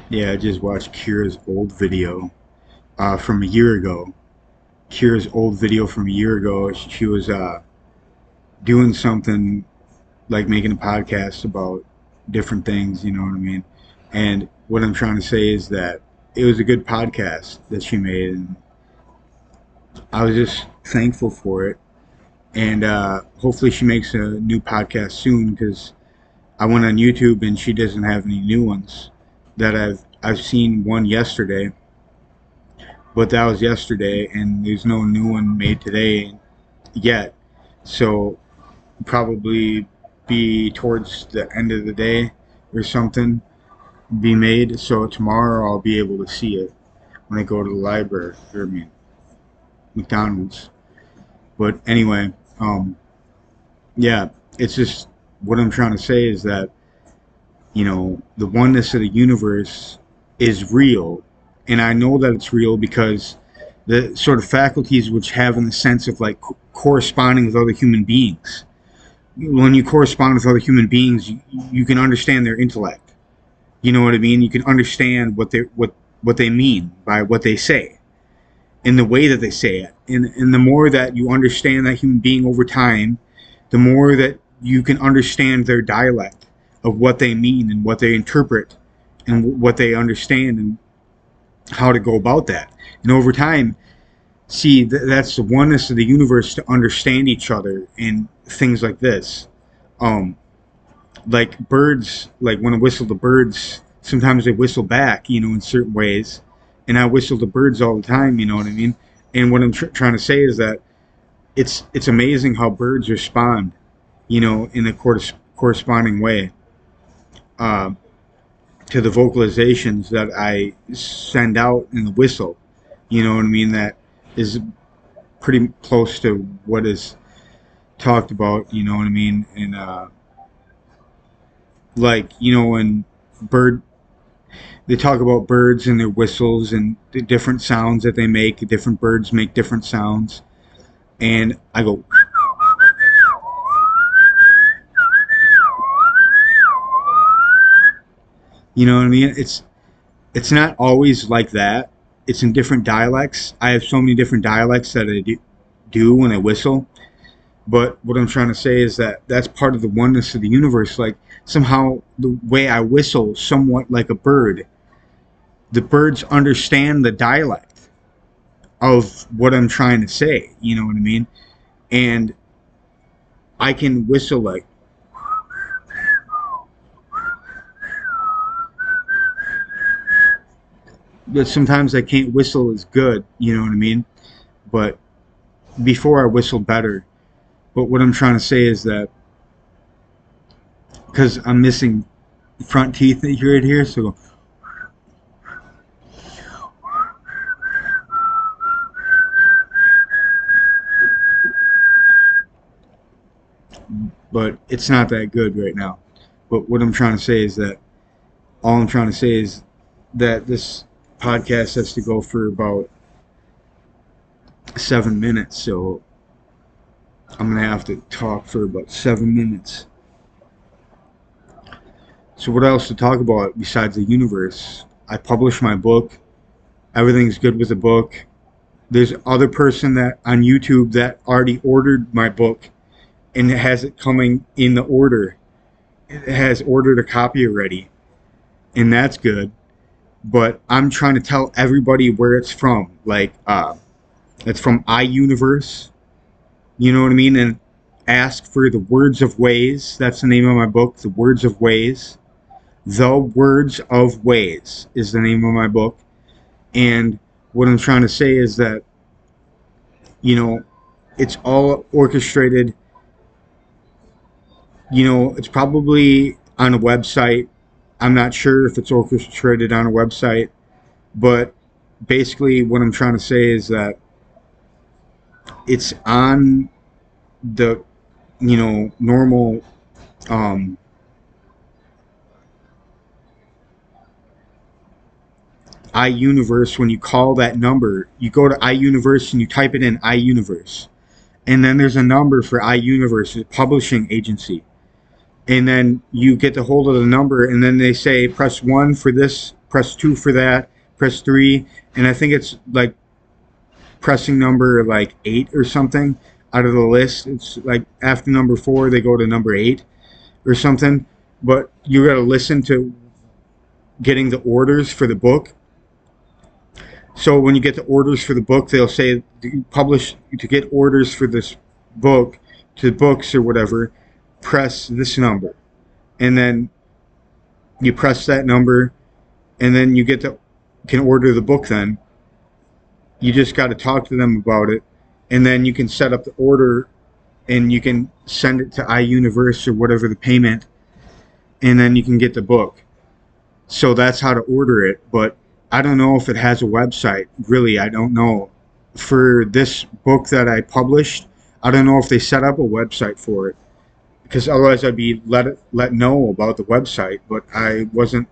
Yeah, I just watched Kira's old video from a year ago. Kira's old video from a year ago. She was doing something like making a podcast about different things, you know what I mean? And what I'm trying to say is that it was a good podcast that she made, and I was just thankful for it. And hopefully, she makes a new podcast soon because I went on YouTube and she doesn't have any new ones that I've seen one yesterday, but that was yesterday, and there's no new one made today yet. So probably be towards the end of the day or something be made. So tomorrow I'll be able to see it when I go to the library or I mean McDonald's. But anyway, yeah, it's just what I'm trying to say is that the oneness of the universe is real, and I know that it's real because the sort of faculties which have in the sense of like corresponding with other human beings. When you correspond with other human beings, you can understand their intellect. You know what I mean? You can understand what they mean by what they say and the way that they say it. And the more that you understand that human being over time, the more that you can understand their dialect of what they mean and what they interpret and what they understand and how to go about that. And over time, see, that's the oneness of the universe to understand each other and things like this. Um, like birds, like when I whistle the birds, sometimes they whistle back, in certain ways. And I whistle the birds all the time, you know what I mean? And what I'm trying to say is that it's amazing how birds respond, in a corresponding way uh, to the vocalizations that I send out in the whistle. You know what I mean? That is pretty close to what is talked about. You know what I mean? And when bird they talk about birds and their whistles and the different sounds that they make. Different birds make different sounds, and I go. You know what I mean? It's not always like that. It's in different dialects. I have so many different dialects that I do when I whistle. But what I'm trying to say is that that's part of the oneness of the universe. Like somehow the way I whistle, somewhat like a bird, the birds understand the dialect of what I'm trying to say. You know what I mean? And I can whistle like, but sometimes I can't whistle as good. You know what I mean? But before I whistle better. But what I'm trying to say is that because I'm missing front teeth right here, so but it's not that good right now. But what I'm trying to say is that all I'm trying to say is that this podcast has to go for about 7 minutes, so I'm gonna have to talk for about 7 minutes. So what else to talk about besides the universe? I published my book. Everything's good with the book. There's other person that on YouTube that already ordered my book and it has it coming in the order. It has ordered a copy already, and that's good. But I'm trying to tell everybody where it's from. Like, it's from iUniverse. You know what I mean? And ask for the Words of Ways. That's the name of my book, The Words of Ways. The Words of Ways is the name of my book. And what I'm trying to say is that, it's all orchestrated. It's probably on a website. I'm not sure if it's orchestrated on a website, but basically what I'm trying to say is that it's on the, normal, iUniverse. When you call that number, you go to iUniverse and you type it in iUniverse. And then there's a number for iUniverse, a publishing agency. And then you get the hold of the number, and then they say press 1 for this press 2 for that, press 3, and I think it's like pressing number like 8 or something out of the list. It's like after number 4 they go to number 8 or something, but you got to listen to getting the orders for the book. So when you get the orders for the book, they'll say publish to get orders for this book to books or whatever, press this number, and then you press that number, and then you can order the book. Then you just got to talk to them about it, and then you can set up the order, and you can send it to iUniverse or whatever the payment, and then you can get the book. So that's how to order it, but I don't know if it has a website. Really, I don't know. For this book that I published, I don't know if they set up a website for it, because otherwise I'd be let know about the website, but I wasn't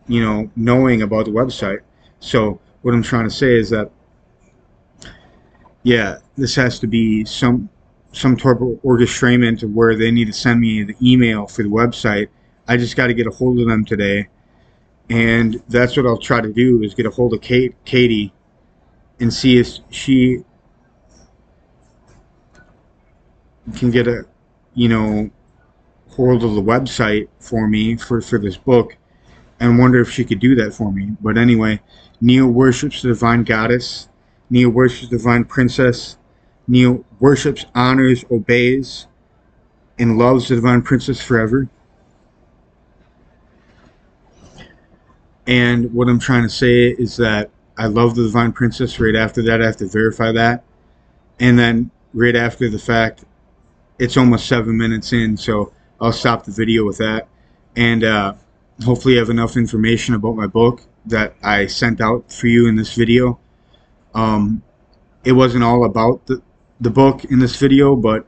knowing about the website. So what I'm trying to say is that, yeah, this has to be some type of orchestration to where they need to send me the email for the website. I just got to get a hold of them today, and that's what I'll try to do, is get a hold of Katie and see if she can get a hold of the website for me for this book, and wonder if she could do that for me. But anyway, Neo worships the divine goddess. Neo worships the divine princess. Neo worships, honors, obeys, and loves the divine princess forever. And what I'm trying to say is that I love the divine princess. Right after that, I have to verify that. And then right after the fact, it's almost 7 minutes in, so I'll stop the video with that. And hopefully you have enough information about my book that I sent out for you in this video. It wasn't all about the book in this video, but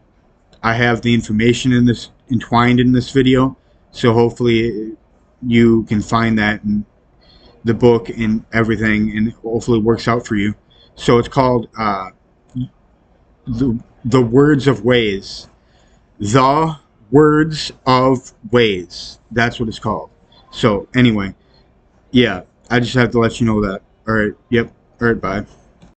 I have the information in this entwined in this video, so hopefully you can find that in the book and everything, and hopefully it works out for you. So it's called the Words of Ways. The Words of Ways. That's what it's called. So anyway, yeah, I just have to let you know that. All right. Yep. All right. Bye.